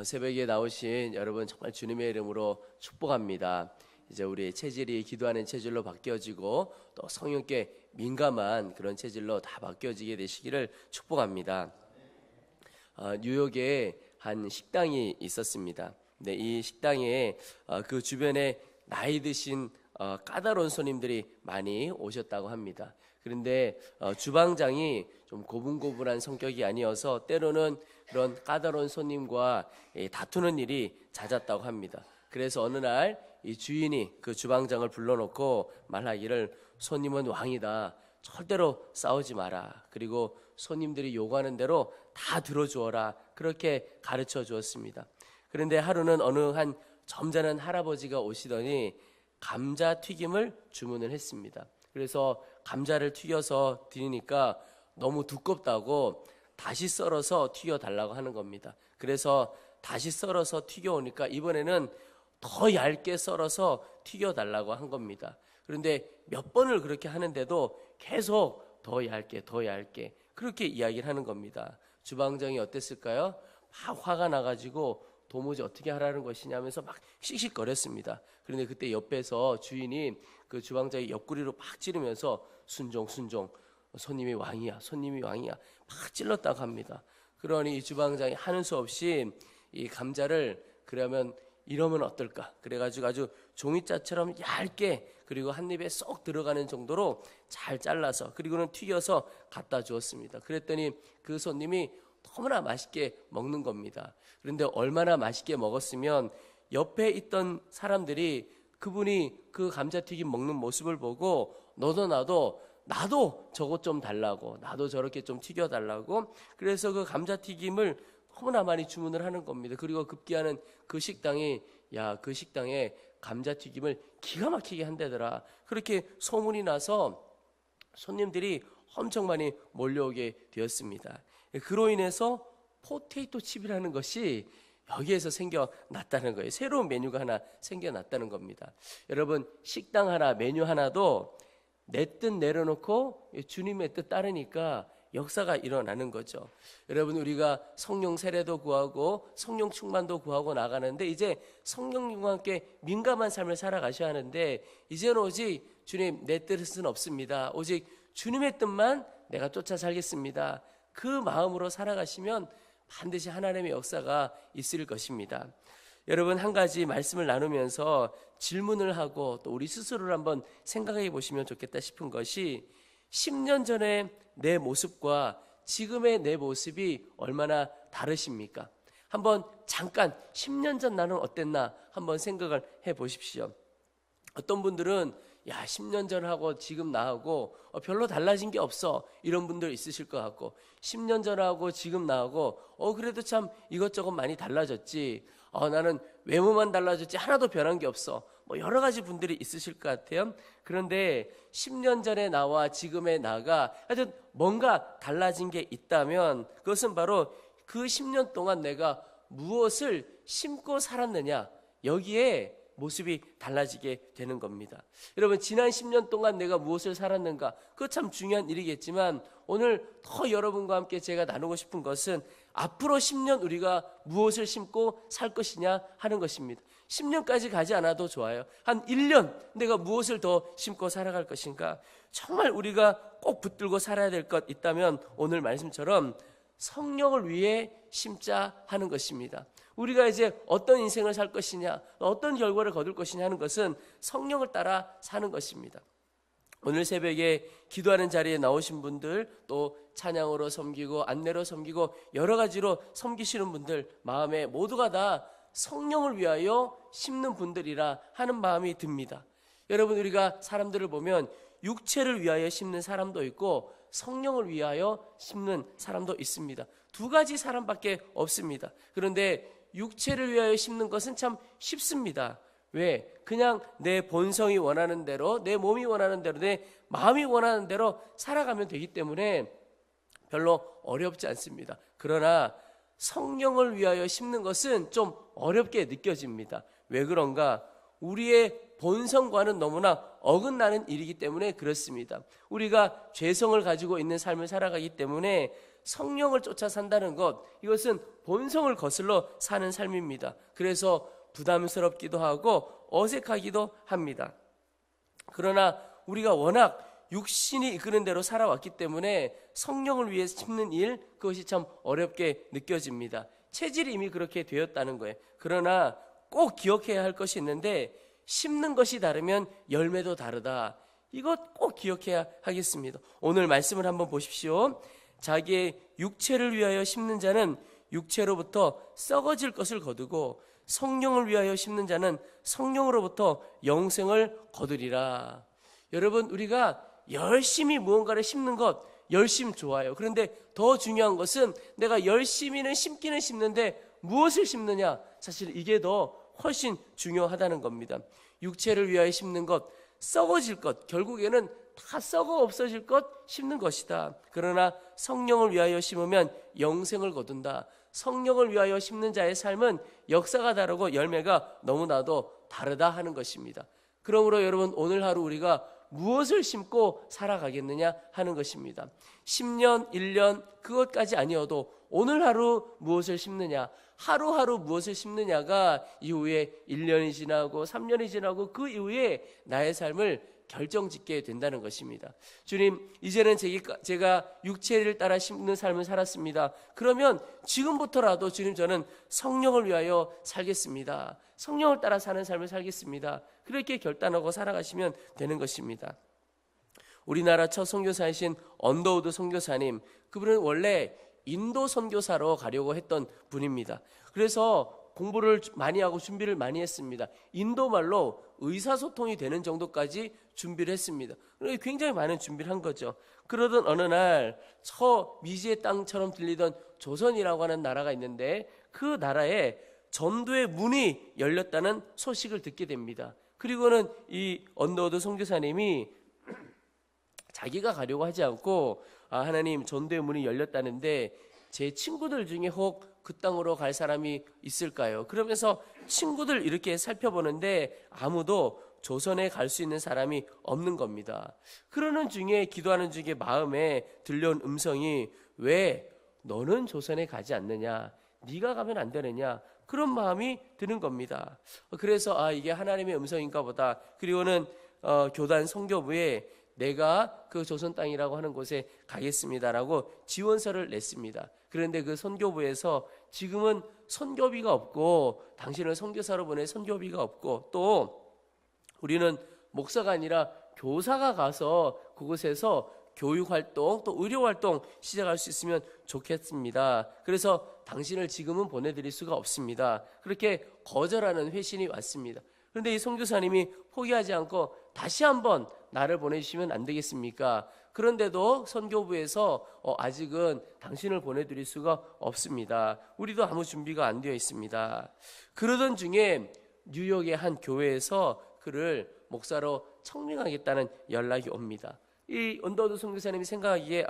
새벽에 나오신 여러분 정말 주님의 이름으로 축복합니다. 이제 우리의 체질이 기도하는 체질로 바뀌어지고 또 성령께 민감한 그런 체질로 다 바뀌어지게 되시기를 축복합니다. 뉴욕에 한 식당이 있었습니다. 근데 이 식당에 그 주변에 나이 드신 까다로운 손님들이 많이 오셨다고 합니다. 그런데 주방장이 좀 고분고분한 성격이 아니어서 때로는 그런 까다로운 손님과 다투는 일이 잦았다고 합니다. 그래서 어느 날 이 주인이 그 주방장을 불러놓고 말하기를, 손님은 왕이다. 절대로 싸우지 마라. 그리고 손님들이 요구하는 대로 다 들어주어라. 그렇게 가르쳐 주었습니다. 그런데 하루는 어느 한 점잖은 할아버지가 오시더니 감자튀김을 주문을 했습니다. 그래서 감자를 튀겨서 드리니까 너무 두껍다고 다시 썰어서 튀겨달라고 하는 겁니다. 그래서 다시 썰어서 튀겨오니까 이번에는 더 얇게 썰어서 튀겨달라고 한 겁니다. 그런데 몇 번을 그렇게 하는데도 계속 더 얇게 그렇게 이야기를 하는 겁니다. 주방장이 어땠을까요? 막 화가 나가지고 도무지 어떻게 하라는 것이냐면서 막 씩씩거렸습니다. 그런데 그때 옆에서 주인이 그 주방장의 옆구리로 막 찌르면서 순종 손님이 왕이야 막 찔렀다고 합니다. 그러니 이 주방장이 하는 수 없이 이 감자를 이러면 어떨까? 그래가지고 아주 종이자처럼 얇게 그리고 한 입에 쏙 들어가는 정도로 잘 잘라서 그리고는 튀겨서 갖다 주었습니다. 그랬더니 그 손님이 너무나 맛있게 먹는 겁니다. 그런데 얼마나 맛있게 먹었으면 옆에 있던 사람들이 그분이 그 감자튀김 먹는 모습을 보고 너도 나도 저것 좀 달라고, 나도 저렇게 좀 튀겨달라고, 그래서 그 감자튀김을 너무나 많이 주문을 하는 겁니다. 그리고 급기야는 그 식당에 감자튀김을 기가 막히게 한다더라. 그렇게 소문이 나서 손님들이 엄청 많이 몰려오게 되었습니다. 그로 인해서 포테이토 칩이라는 것이 여기에서 생겨났다는 거예요. 새로운 메뉴가 하나 생겨났다는 겁니다. 여러분, 식당 하나, 메뉴 하나도 내 뜻 내려놓고 주님의 뜻 따르니까 역사가 일어나는 거죠. 여러분, 우리가 성령 세례도 구하고 성령 충만도 구하고 나가는데 이제 성령님과 함께 민감한 삶을 살아가셔야 하는데, 이제는 오직 주님, 내 뜻은 없습니다. 오직 주님의 뜻만 내가 쫓아 살겠습니다. 그 마음으로 살아가시면 반드시 하나님의 역사가 있을 것입니다. 여러분, 한 가지 말씀을 나누면서 질문을 하고 또 우리 스스로를 한번 생각해 보시면 좋겠다 싶은 것이, 10년 전에 내 모습과 지금의 내 모습이 얼마나 다르십니까? 한번 잠깐 10년 전 나는 어땠나 한번 생각을 해 보십시오. 어떤 분들은 10년 전하고 지금 나하고 별로 달라진 게 없어, 이런 분들 있으실 것 같고, 10년 전하고 지금 나하고 그래도 참 이것저것 많이 달라졌지, 나는 외모만 달라졌지 하나도 변한 게 없어, 여러 가지 분들이 있으실 것 같아요. 그런데 10년 전의 나와 지금의 나가 하여튼 뭔가 달라진 게 있다면 그것은 바로 그 10년 동안 내가 무엇을 심고 살았느냐, 여기에 모습이 달라지게 되는 겁니다. 여러분, 지난 10년 동안 내가 무엇을 살았는가, 그거 참 중요한 일이겠지만 오늘 더 여러분과 함께 제가 나누고 싶은 것은 앞으로 10년 우리가 무엇을 심고 살 것이냐 하는 것입니다. 10년까지 가지 않아도 좋아요. 한 1년 내가 무엇을 더 심고 살아갈 것인가, 정말 우리가 꼭 붙들고 살아야 될 것 있다면 오늘 말씀처럼 성령을 위해 심자 하는 것입니다. 우리가 이제 어떤 인생을 살 것이냐, 어떤 결과를 거둘 것이냐 하는 것은 성령을 따라 사는 것입니다. 오늘 새벽에 기도하는 자리에 나오신 분들, 또 찬양으로 섬기고 안내로 섬기고 여러 가지로 섬기시는 분들 마음에 모두가 다 성령을 위하여 심는 분들이라 하는 마음이 듭니다. 여러분, 우리가 사람들을 보면 육체를 위하여 심는 사람도 있고 성령을 위하여 심는 사람도 있습니다. 두 가지 사람밖에 없습니다. 그런데 육체를 위하여 심는 것은 참 쉽습니다. 왜? 그냥 내 본성이 원하는 대로, 내 몸이 원하는 대로, 내 마음이 원하는 대로 살아가면 되기 때문에 별로 어렵지 않습니다. 그러나 성령을 위하여 심는 것은 좀 어렵게 느껴집니다. 왜 그런가? 우리의 본성과는 너무나 어긋나는 일이기 때문에 그렇습니다. 우리가 죄성을 가지고 있는 삶을 살아가기 때문에 성령을 쫓아 산다는 것, 이것은 본성을 거슬러 사는 삶입니다. 그래서 부담스럽기도 하고 어색하기도 합니다. 그러나 우리가 워낙 육신이 이끄는 대로 살아왔기 때문에 성령을 위해 심는 일, 그것이 참 어렵게 느껴집니다. 체질이 이미 그렇게 되었다는 거예요. 그러나 꼭 기억해야 할 것이 있는데, 심는 것이 다르면 열매도 다르다. 이것 꼭 기억해야 하겠습니다. 오늘 말씀을 한번 보십시오. 자기의 육체를 위하여 심는 자는 육체로부터 썩어질 것을 거두고 성령을 위하여 심는 자는 성령으로부터 영생을 거두리라. 여러분, 우리가 열심히 무언가를 심는 것 열심 좋아요. 그런데 더 중요한 것은 내가 열심히는 심기는 심는데 무엇을 심느냐, 사실 이게 더 훨씬 중요하다는 겁니다. 육체를 위하여 심는 것, 썩어질 것, 결국에는 다 썩어 없어질 것 심는 것이다. 그러나 성령을 위하여 심으면 영생을 거둔다. 성령을 위하여 심는 자의 삶은 역사가 다르고 열매가 너무나도 다르다 하는 것입니다. 그러므로 여러분, 오늘 하루 우리가 무엇을 심고 살아가겠느냐 하는 것입니다. 10년, 1년 그것까지 아니어도 오늘 하루 무엇을 심느냐, 하루하루 무엇을 심느냐가 이후에 1년이 지나고 3년이 지나고 그 이후에 나의 삶을 결정짓게 된다는 것입니다. 주님, 이제는 제가 육체를 따라 심는 삶을 살았습니다. 그러면 지금부터라도 주님, 저는 성령을 위하여 살겠습니다. 성령을 따라 사는 삶을 살겠습니다. 그렇게 결단하고 살아가시면 되는 것입니다. 우리나라 첫 선교사이신 언더우드 선교사님, 그분은 원래 인도 선교사로 가려고 했던 분입니다. 그래서 공부를 많이 하고 준비를 많이 했습니다. 인도말로 의사소통이 되는 정도까지 준비를 했습니다. 그러니까 굉장히 많은 준비를 한 거죠. 그러던 어느 날 저 미지의 땅처럼 들리던 조선이라고 하는 나라가 있는데, 그 나라에 전도의 문이 열렸다는 소식을 듣게 됩니다. 그리고는 이 언더우드 선교사님이 자기가 가려고 하지 않고, 하나님, 전도의 문이 열렸다는데 제 친구들 중에 혹 그 땅으로 갈 사람이 있을까요? 그러면서 친구들 이렇게 살펴보는데 아무도 조선에 갈 수 있는 사람이 없는 겁니다. 그러는 중에, 기도하는 중에 마음에 들려온 음성이, 왜 너는 조선에 가지 않느냐, 네가 가면 안 되느냐, 그런 마음이 드는 겁니다. 그래서 이게 하나님의 음성인가 보다. 그리고는 교단 선교부에 내가 그 조선 땅이라고 하는 곳에 가겠습니다라고 지원서를 냈습니다. 그런데 그 선교부에서 지금은 선교비가 없고, 당신을 선교사로 보낼 선교비가 없고, 또 우리는 목사가 아니라 교사가 가서 그곳에서 교육활동 또 의료활동 시작할 수 있으면 좋겠습니다. 그래서 당신을 지금은 보내드릴 수가 없습니다. 그렇게 거절하는 회신이 왔습니다. 그런데 이 선교사님이 포기하지 않고 다시 한번 나를 보내주시면 안 되겠습니까? 그런데도 선교부에서 아직은 당신을 보내드릴 수가 없습니다. 우리도 아무 준비가 안 되어 있습니다. 그러던 중에 뉴욕의 한 교회에서 그를 목사로 청명하겠다는 연락이 옵니다. 이 언더우드 선교사님이 생각하기에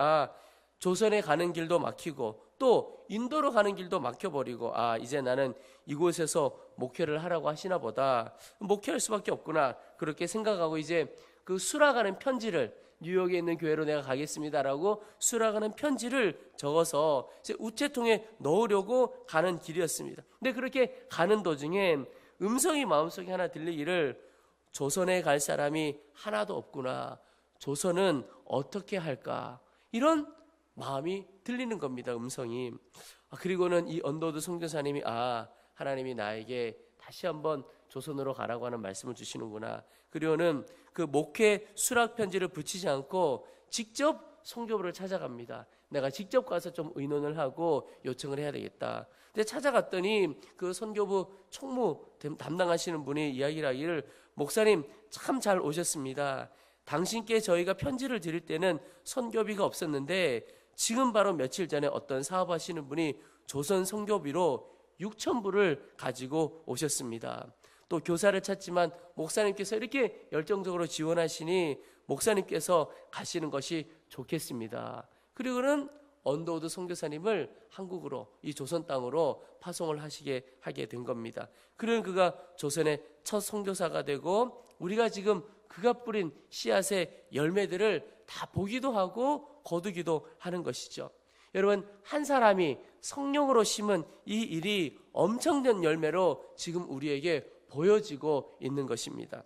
조선에 가는 길도 막히고 또 인도로 가는 길도 막혀버리고, 이제 나는 이곳에서 목회를 하라고 하시나 보다, 목회할 수밖에 없구나, 그렇게 생각하고 이제 그 수락하는 편지를, 뉴욕에 있는 교회로 내가 가겠습니다라고 수락하는 편지를 적어서 이제 우체통에 넣으려고 가는 길이었습니다. 근데 그렇게 가는 도중에 음성이 마음속에 하나 들리기를, 조선에 갈 사람이 하나도 없구나, 조선은 어떻게 할까, 이런 마음이 들리는 겁니다. 음성이. 그리고는 이 언더우드 선교사님이 하나님이 나에게 다시 한번 조선으로 가라고 하는 말씀을 주시는구나. 그리고는 그 목회 수락 편지를 붙이지 않고 직접 선교부를 찾아갑니다. 내가 직접 가서 좀 의논을 하고 요청을 해야 되겠다. 근데 찾아갔더니 그 선교부 총무 담당하시는 분이 이야기를 하기를, 목사님 참 잘 오셨습니다. 당신께 저희가 편지를 드릴 때는 선교비가 없었는데 지금 바로 며칠 전에 어떤 사업하시는 분이 조선 선교비로 6,000불을 가지고 오셨습니다. 또 교사를 찾지만 목사님께서 이렇게 열정적으로 지원하시니 목사님께서 가시는 것이 좋겠습니다. 그리고는 언더우드 선교사님을 한국으로, 이 조선 땅으로 파송을 하게 된 겁니다. 그런 그가 조선의 첫 선교사가 되고, 우리가 지금 그가 뿌린 씨앗의 열매들을 다 보기도 하고 거두기도 하는 것이죠. 여러분, 한 사람이 성령으로 심은 이 일이 엄청난 열매로 지금 우리에게 보여지고 있는 것입니다.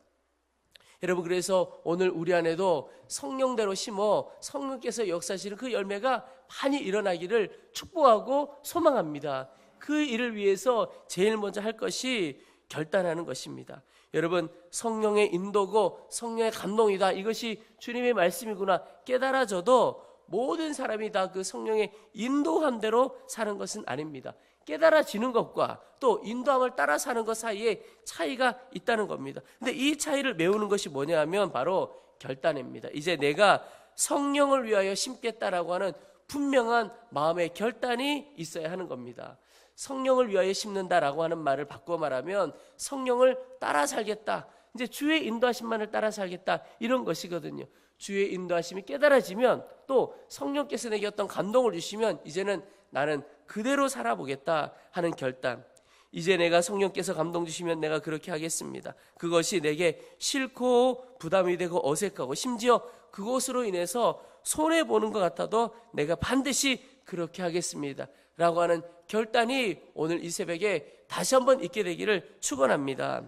여러분, 그래서 오늘 우리 안에도 성령대로 심어 성령께서 역사하시는 그 열매가 많이 일어나기를 축복하고 소망합니다. 그 일을 위해서 제일 먼저 할 것이 결단하는 것입니다. 여러분, 성령의 인도고 성령의 감동이다, 이것이 주님의 말씀이구나 깨달아져도 모든 사람이 다 그 성령의 인도함대로 사는 것은 아닙니다. 깨달아지는 것과 또 인도함을 따라 사는 것 사이에 차이가 있다는 겁니다. 근데 이 차이를 메우는 것이 뭐냐 하면 바로 결단입니다. 이제 내가 성령을 위하여 심겠다라고 하는 분명한 마음의 결단이 있어야 하는 겁니다. 성령을 위하여 심는다라고 하는 말을 바꿔 말하면 성령을 따라 살겠다, 이제 주의 인도하심만을 따라 살겠다, 이런 것이거든요. 주의 인도하심이 깨달아지면 또 성령께서 내게 어떤 감동을 주시면 이제는 나는 그대로 살아보겠다 하는 결단. 이제 내가 성령께서 감동 주시면 내가 그렇게 하겠습니다. 그것이 내게 싫고 부담이 되고 어색하고 심지어 그것으로 인해서 손해보는 것 같아도 내가 반드시 그렇게 하겠습니다 라고 하는 결단이 오늘 이 새벽에 다시 한번 있게 되기를 축원합니다.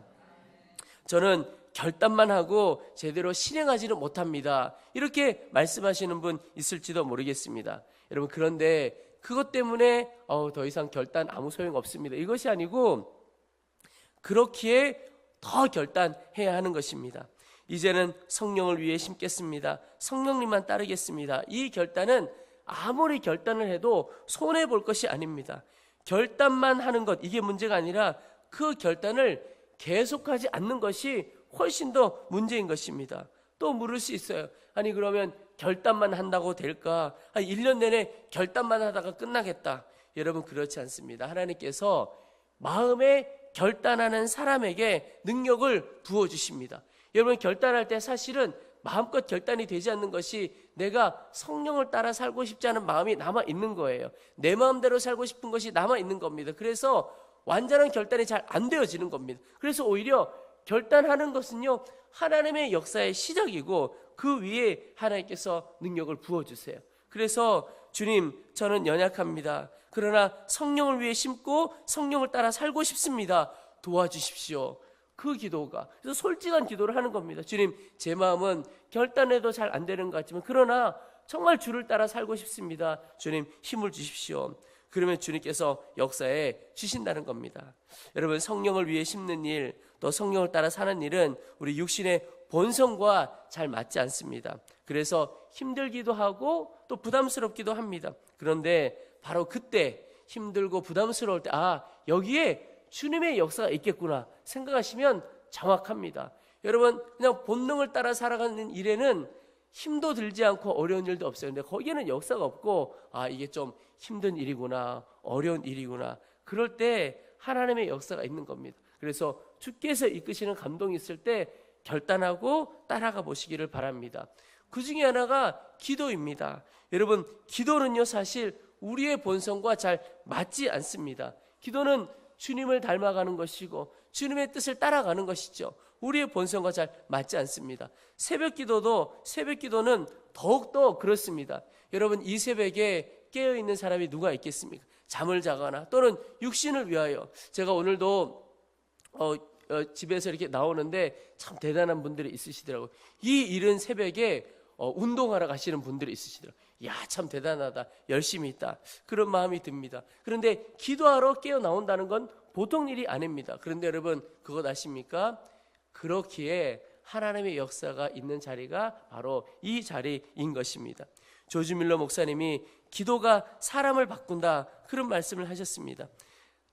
저는 결단만 하고 제대로 실행하지는 못합니다, 이렇게 말씀하시는 분 있을지도 모르겠습니다. 여러분, 그런데 그것 때문에 더 이상 결단 아무 소용 없습니다, 이것이 아니고 그렇기에 더 결단해야 하는 것입니다. 이제는 성령을 위해 심겠습니다, 성령님만 따르겠습니다, 이 결단은 아무리 결단을 해도 손해볼 것이 아닙니다. 결단만 하는 것, 이게 문제가 아니라 그 결단을 계속하지 않는 것이 훨씬 더 문제인 것입니다. 또 물을 수 있어요. 아니, 그러면 결단만 한다고 될까? 1년 내내 결단만 하다가 끝나겠다. 여러분, 그렇지 않습니다. 하나님께서 마음에 결단하는 사람에게 능력을 부어주십니다. 여러분, 결단할 때 사실은 마음껏 결단이 되지 않는 것이 내가 성령을 따라 살고 싶지 않은 마음이 남아있는 거예요. 내 마음대로 살고 싶은 것이 남아있는 겁니다. 그래서 완전한 결단이 잘 안 되어지는 겁니다. 그래서 오히려 결단하는 것은요, 하나님의 역사의 시작이고 그 위에 하나님께서 능력을 부어주세요. 그래서 주님, 저는 연약합니다. 그러나 성령을 위해 심고 성령을 따라 살고 싶습니다, 도와주십시오. 그 기도가, 그래서 솔직한 기도를 하는 겁니다. 주님, 제 마음은 결단해도 잘 안 되는 것 같지만 그러나 정말 주를 따라 살고 싶습니다. 주님, 힘을 주십시오. 그러면 주님께서 역사에 주신다는 겁니다. 여러분, 성령을 위해 심는 일, 또 성령을 따라 사는 일은 우리 육신의 본성과 잘 맞지 않습니다. 그래서 힘들기도 하고 또 부담스럽기도 합니다. 그런데 바로 그때 힘들고 부담스러울 때 여기에 주님의 역사가 있겠구나 생각하시면 정확합니다. 여러분, 그냥 본능을 따라 살아가는 일에는 힘도 들지 않고 어려운 일도 없어요. 근데 거기에는 역사가 없고 이게 좀 힘든 일이구나, 어려운 일이구나, 그럴 때 하나님의 역사가 있는 겁니다. 그래서 주께서 이끄시는 감동이 있을 때 결단하고 따라가 보시기를 바랍니다. 그 중에 하나가 기도입니다. 여러분, 기도는요, 사실 우리의 본성과 잘 맞지 않습니다. 기도는 주님을 닮아가는 것이고 주님의 뜻을 따라가는 것이죠. 우리의 본성과 잘 맞지 않습니다. 새벽 기도는 더욱더 그렇습니다. 여러분, 이 새벽에 깨어있는 사람이 누가 있겠습니까? 잠을 자거나 또는 육신을 위하여. 제가 오늘도 집에서 이렇게 나오는데 참 대단한 분들이 있으시더라고요. 이 이른 새벽에 운동하러 가시는 분들이 있으시더라고요. 참 대단하다, 열심히 있다, 그런 마음이 듭니다. 그런데 기도하러 깨어 나온다는 건 보통 일이 아닙니다. 그런데 여러분, 그것 아십니까? 그렇기에 하나님의 역사가 있는 자리가 바로 이 자리인 것입니다. 조지 밀러 목사님이 기도가 사람을 바꾼다, 그런 말씀을 하셨습니다.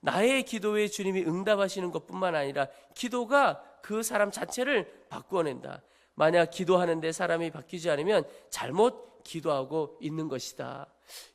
나의 기도에 주님이 응답하시는 것뿐만 아니라 기도가 그 사람 자체를 바꾸어낸다. 만약 기도하는데 사람이 바뀌지 않으면 잘못 기도하고 있는 것이다.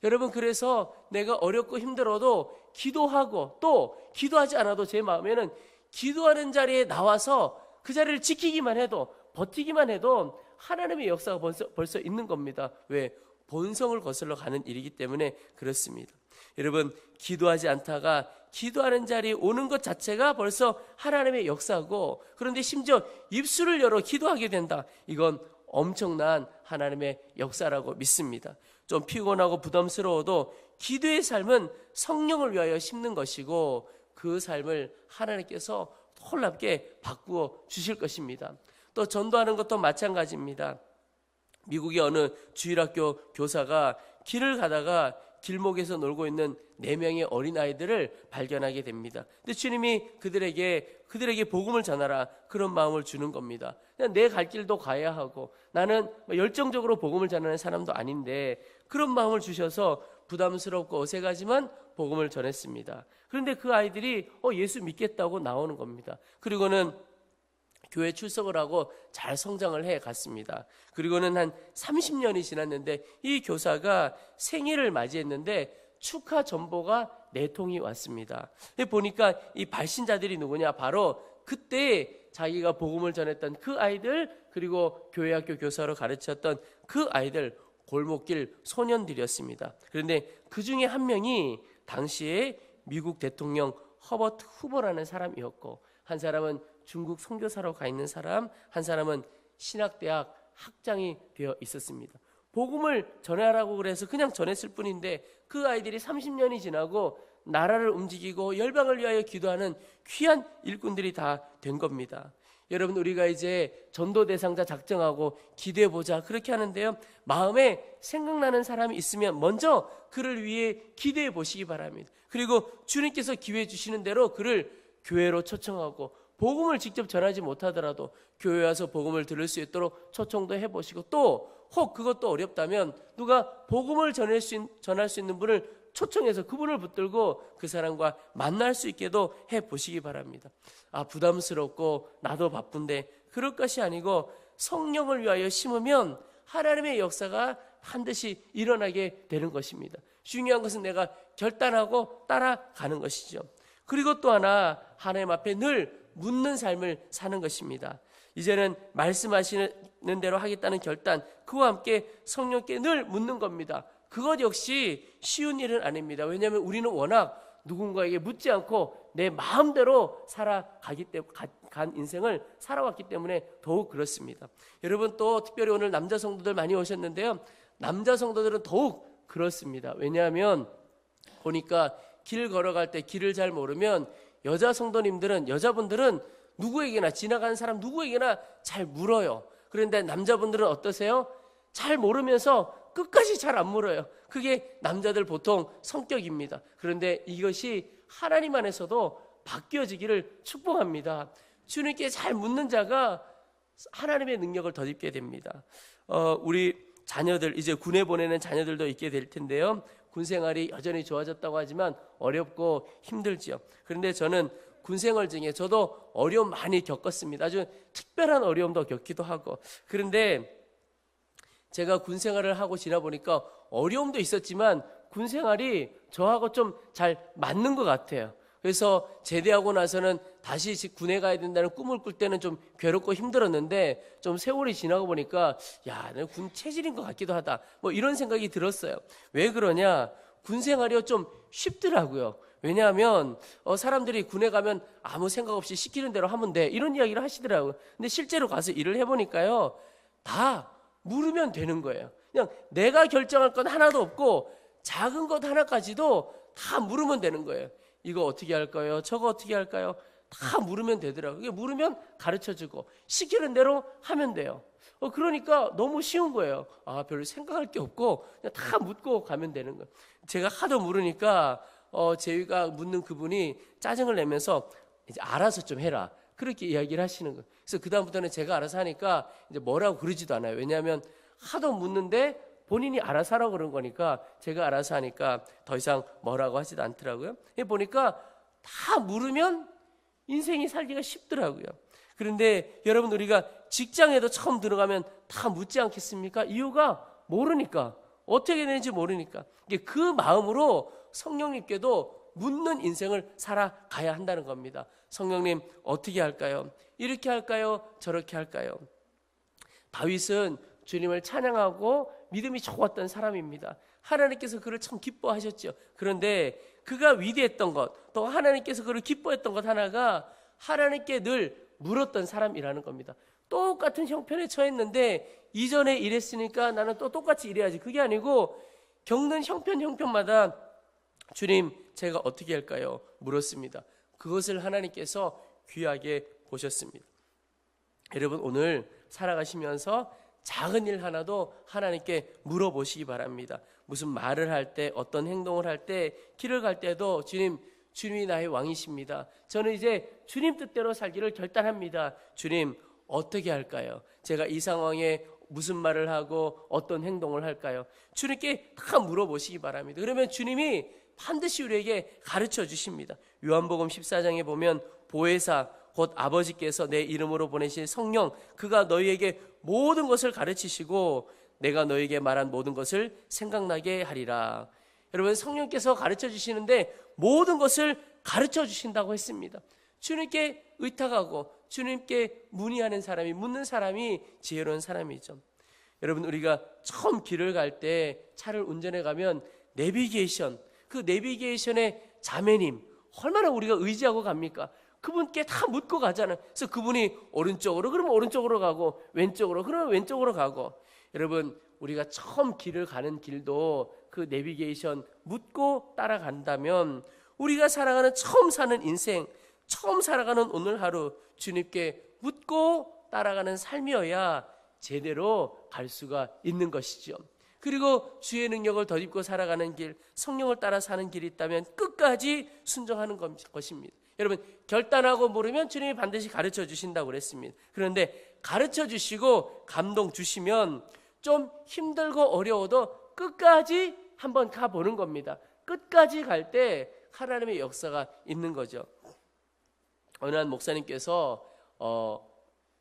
여러분, 그래서 내가 어렵고 힘들어도 기도하고 또 기도하지 않아도 제 마음에는 기도하는 자리에 나와서 그 자리를 지키기만 해도, 버티기만 해도 하나님의 역사가 벌써 있는 겁니다. 왜? 본성을 거슬러 가는 일이기 때문에 그렇습니다. 여러분, 기도하지 않다가 기도하는 자리에 오는 것 자체가 벌써 하나님의 역사고, 그런데 심지어 입술을 열어 기도하게 된다. 이건 엄청난 하나님의 역사라고 믿습니다. 좀 피곤하고 부담스러워도 기도의 삶은 성령을 위하여 심는 것이고 그 삶을 하나님께서 놀랍게 바꾸어 주실 것입니다. 또 전도하는 것도 마찬가지입니다. 미국의 어느 주일학교 교사가 길을 가다가 길목에서 놀고 있는 4명의 어린아이들을 발견하게 됩니다. 근데 주님이 그들에게 복음을 전하라 그런 마음을 주는 겁니다. 그냥 내 갈 길도 가야 하고 나는 열정적으로 복음을 전하는 사람도 아닌데 그런 마음을 주셔서 부담스럽고 어색하지만 복음을 전했습니다. 그런데 그 아이들이 예수 믿겠다고 나오는 겁니다. 그리고는 교회 출석을 하고 잘 성장을 해 갔습니다. 그리고는 한 30년이 지났는데 이 교사가 생일을 맞이했는데 축하 전보가 4통이 왔습니다. 보니까 이 발신자들이 누구냐? 바로 그때 자기가 복음을 전했던 그 아이들, 그리고 교회학교 교사로 가르쳤던 그 아이들, 골목길 소년들이었습니다. 그런데 그 중에 한 명이 당시에 미국 대통령 허버트 후보라는 사람이었고, 한 사람은 중국 선교사로 가 있는 사람, 한 사람은 신학대학 학장이 되어 있었습니다. 복음을 전하라고 그래서 그냥 전했을 뿐인데 그 아이들이 30년이 지나고 나라를 움직이고 열방을 위하여 기도하는 귀한 일꾼들이 다 된 겁니다. 여러분, 우리가 이제 전도 대상자 작정하고 기도해보자 그렇게 하는데요, 마음에 생각나는 사람이 있으면 먼저 그를 위해 기도해 보시기 바랍니다. 그리고 주님께서 기회 주시는 대로 그를 교회로 초청하고 복음을 직접 전하지 못하더라도 교회 와서 복음을 들을 수 있도록 초청도 해보시고, 또 혹 그것도 어렵다면 누가 복음을 전할 수 있는 분을 초청해서 그분을 붙들고 그 사람과 만날 수 있게도 해보시기 바랍니다. 부담스럽고 나도 바쁜데 그럴 것이 아니고 성령을 위하여 심으면 하나님의 역사가 반드시 일어나게 되는 것입니다. 중요한 것은 내가 결단하고 따라가는 것이죠. 그리고 또 하나, 하나님 앞에 늘 묻는 삶을 사는 것입니다. 이제는 말씀하시는 대로 하겠다는 결단, 그와 함께 성령께 늘 묻는 겁니다. 그것 역시 쉬운 일은 아닙니다. 왜냐하면 우리는 워낙 누군가에게 묻지 않고 내 마음대로 간 인생을 살아왔기 때문에 더욱 그렇습니다. 여러분, 또 특별히 오늘 남자 성도들 많이 오셨는데요, 남자 성도들은 더욱 그렇습니다. 왜냐하면 보니까 길 걸어갈 때 길을 잘 모르면 여자 성도님들은, 여자분들은 누구에게나, 지나가는 사람 누구에게나 잘 물어요. 그런데 남자분들은 어떠세요? 잘 모르면서 끝까지 잘 안 물어요. 그게 남자들 보통 성격입니다. 그런데 이것이 하나님 안에서도 바뀌어지기를 축복합니다. 주님께 잘 묻는 자가 하나님의 능력을 덧입게 됩니다. 우리 자녀들, 이제 군에 보내는 자녀들도 있게 될 텐데요, 군 생활이 여전히 좋아졌다고 하지만 어렵고 힘들지요. 그런데 저는 군 생활 중에 저도 어려움 많이 겪었습니다. 아주 특별한 어려움도 겪기도 하고. 그런데 제가 군 생활을 하고 지나 보니까 어려움도 있었지만 군 생활이 저하고 좀 잘 맞는 것 같아요. 그래서 제대하고 나서는 다시 군에 가야 된다는 꿈을 꿀 때는 좀 괴롭고 힘들었는데, 좀 세월이 지나고 보니까 내가 군 체질인 것 같기도 하다, 이런 생각이 들었어요. 왜 그러냐? 군 생활이 좀 쉽더라고요. 왜냐하면 사람들이 군에 가면 아무 생각 없이 시키는 대로 하면 돼, 이런 이야기를 하시더라고요. 근데 실제로 가서 일을 해보니까요, 다 물으면 되는 거예요. 그냥 내가 결정할 건 하나도 없고 작은 것 하나까지도 다 물으면 되는 거예요. 이거 어떻게 할까요? 저거 어떻게 할까요? 다 물으면 되더라고요. 물으면 가르쳐주고 시키는 대로 하면 돼요. 그러니까 너무 쉬운 거예요. 별로 생각할 게 없고 그냥 다 묻고 가면 되는 거예요. 제가 하도 물으니까 제가 묻는 그분이 짜증을 내면서 이제 알아서 좀 해라, 그렇게 이야기를 하시는 거예요. 그래서 그다음부터는 제가 알아서 하니까 이제 뭐라고 그러지도 않아요. 왜냐하면 하도 묻는데 본인이 알아서 하라고 그런 거니까 제가 알아서 하니까 더 이상 뭐라고 하지도 않더라고요. 보니까 다 물으면 인생이 살기가 쉽더라고요. 그런데 여러분, 우리가 직장에도 처음 들어가면 다 묻지 않겠습니까? 이유가 모르니까, 어떻게 되는지 모르니까. 그 마음으로 성령님께도 묻는 인생을 살아가야 한다는 겁니다. 성령님, 어떻게 할까요? 이렇게 할까요? 저렇게 할까요? 다윗은 주님을 찬양하고 믿음이 좋았던 사람입니다. 하나님께서 그를 참 기뻐하셨죠. 그런데 그가 위대했던 것, 또 하나님께서 그를 기뻐했던 것 하나가 하나님께 늘 물었던 사람이라는 겁니다. 똑같은 형편에 처했는데 이전에 이랬으니까 나는 또 똑같이 이래야지, 그게 아니고 겪는 형편마다 주님, 제가 어떻게 할까요? 물었습니다. 그것을 하나님께서 귀하게 보셨습니다. 여러분, 오늘 살아가시면서 작은 일 하나도 하나님께 물어보시기 바랍니다. 무슨 말을 할 때, 어떤 행동을 할 때, 길을 갈 때도 주님이 나의 왕이십니다. 저는 이제 주님 뜻대로 살기를 결단합니다. 주님, 어떻게 할까요? 제가 이 상황에 무슨 말을 하고 어떤 행동을 할까요? 주님께 다 물어보시기 바랍니다. 그러면 주님이 반드시 우리에게 가르쳐 주십니다. 요한복음 14장에 보면 보혜사 곧 아버지께서 내 이름으로 보내신 성령, 그가 너희에게 모든 것을 가르치시고 내가 너희에게 말한 모든 것을 생각나게 하리라. 여러분, 성령께서 가르쳐 주시는데 모든 것을 가르쳐 주신다고 했습니다. 주님께 의탁하고 주님께 문의하는 사람이, 묻는 사람이 지혜로운 사람이죠. 여러분, 우리가 처음 길을 갈 때 차를 운전해 가면 내비게이션, 그 내비게이션의 자매님 얼마나 우리가 의지하고 갑니까? 그분께 다 묻고 가잖아요. 그래서 그분이 오른쪽으로 그러면 오른쪽으로 가고, 왼쪽으로 그러면 왼쪽으로 가고. 여러분, 우리가 처음 길을 가는 길도 그 내비게이션 묻고 따라간다면 우리가 살아가는 처음 사는 인생, 처음 살아가는 오늘 하루 주님께 묻고 따라가는 삶이어야 제대로 갈 수가 있는 것이죠. 그리고 주의 능력을 덧입고 살아가는 길, 성령을 따라 사는 길이 있다면 끝까지 순종하는 것입니다. 여러분, 결단하고 모르면 주님이 반드시 가르쳐 주신다고 그랬습니다. 그런데 가르쳐 주시고 감동 주시면 좀 힘들고 어려워도 끝까지 한번 가보는 겁니다. 끝까지 갈 때 하나님의 역사가 있는 거죠. 어느 한 목사님께서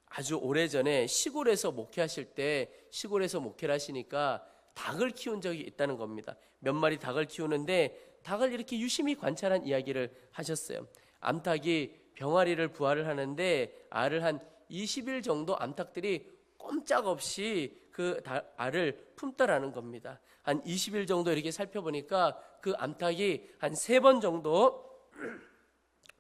아주 오래전에 시골에서 목회하실 때, 시골에서 목회를 하시니까 닭을 키운 적이 있다는 겁니다. 몇 마리 닭을 키우는데 닭을 이렇게 유심히 관찰한 이야기를 하셨어요. 암탉이 병아리를 부화를 하는데 알을 한 20일 정도 암탉들이 꼼짝없이 그 알을 품더라는 겁니다. 한 20일 정도 이렇게 살펴보니까 그 암탉이 한 3번 정도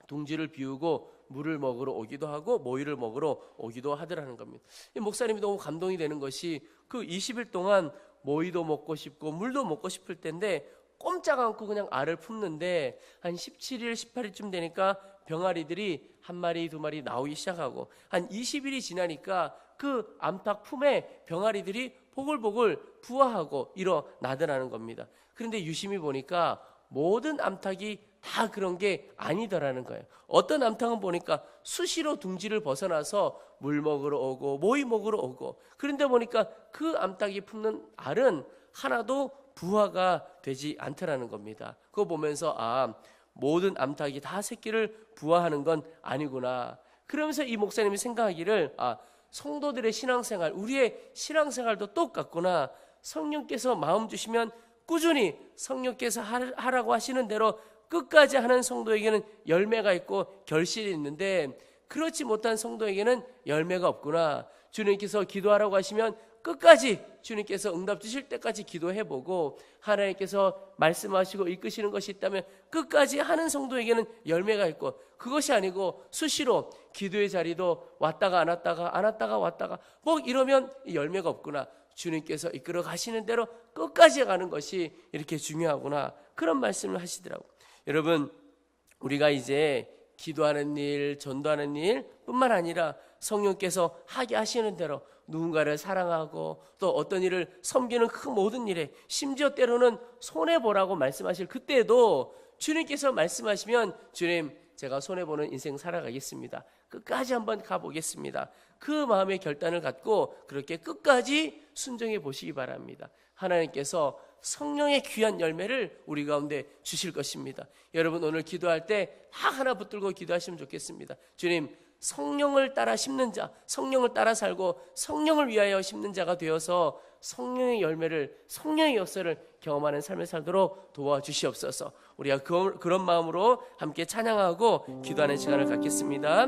둥지를 비우고 물을 먹으러 오기도 하고 모이를 먹으러 오기도 하더라는 겁니다. 이 목사님이 너무 감동이 되는 것이 그 20일 동안 모이도 먹고 싶고 물도 먹고 싶을 텐데 꼼짝 않고 그냥 알을 품는데 한 17일, 18일쯤 되니까 병아리들이 한 마리, 두 마리 나오기 시작하고 한 20일이 지나니까 그 암탉 품에 병아리들이 보글보글 부화하고 일어나더라는 겁니다. 그런데 유심히 보니까 모든 암탉이 다 그런 게 아니더라는 거예요. 어떤 암탉은 보니까 수시로 둥지를 벗어나서 물 먹으러 오고 모이 먹으러 오고, 그런데 보니까 그 암탉이 품는 알은 하나도 부화가 되지 않더라는 겁니다. 그거 보면서 모든 암탉이 다 새끼를 부화하는 건 아니구나. 그러면서 이 목사님이 생각하기를 성도들의 신앙생활, 우리의 신앙생활도 똑같구나. 성령께서 마음 주시면 꾸준히 성령께서 하라고 하시는 대로 끝까지 하는 성도에게는 열매가 있고 결실이 있는데 그렇지 못한 성도에게는 열매가 없구나. 주님께서 기도하라고 하시면 끝까지 주님께서 응답 주실 때까지 기도해보고 하나님께서 말씀하시고 이끄시는 것이 있다면 끝까지 하는 성도에게는 열매가 있고, 그것이 아니고 수시로 기도의 자리도 왔다가 안 왔다가 안 왔다가 왔다가 뭐 이러면 열매가 없구나. 주님께서 이끌어 가시는 대로 끝까지 가는 것이 이렇게 중요하구나. 그런 말씀을 하시더라고요. 여러분, 우리가 이제 기도하는 일, 전도하는 일 뿐만 아니라 성령께서 하게 하시는 대로 누군가를 사랑하고 또 어떤 일을 섬기는 그 모든 일에, 심지어 때로는 손해보라고 말씀하실 그때도 주님께서 말씀하시면 주님, 제가 손해보는 인생 살아가겠습니다. 끝까지 한번 가보겠습니다. 그 마음의 결단을 갖고 그렇게 끝까지 순종해 보시기 바랍니다. 하나님께서 성령의 귀한 열매를 우리 가운데 주실 것입니다. 여러분, 오늘 기도할 때 다 하나 붙들고 기도하시면 좋겠습니다. 주님, 성령을 따라 심는 자, 성령을 따라 살고 성령을 위하여 심는 자가 되어서 성령의 열매를, 성령의 역사를 경험하는 삶을 살도록 도와주시옵소서. 우리가 그런 마음으로 함께 찬양하고 기도하는 시간을 갖겠습니다.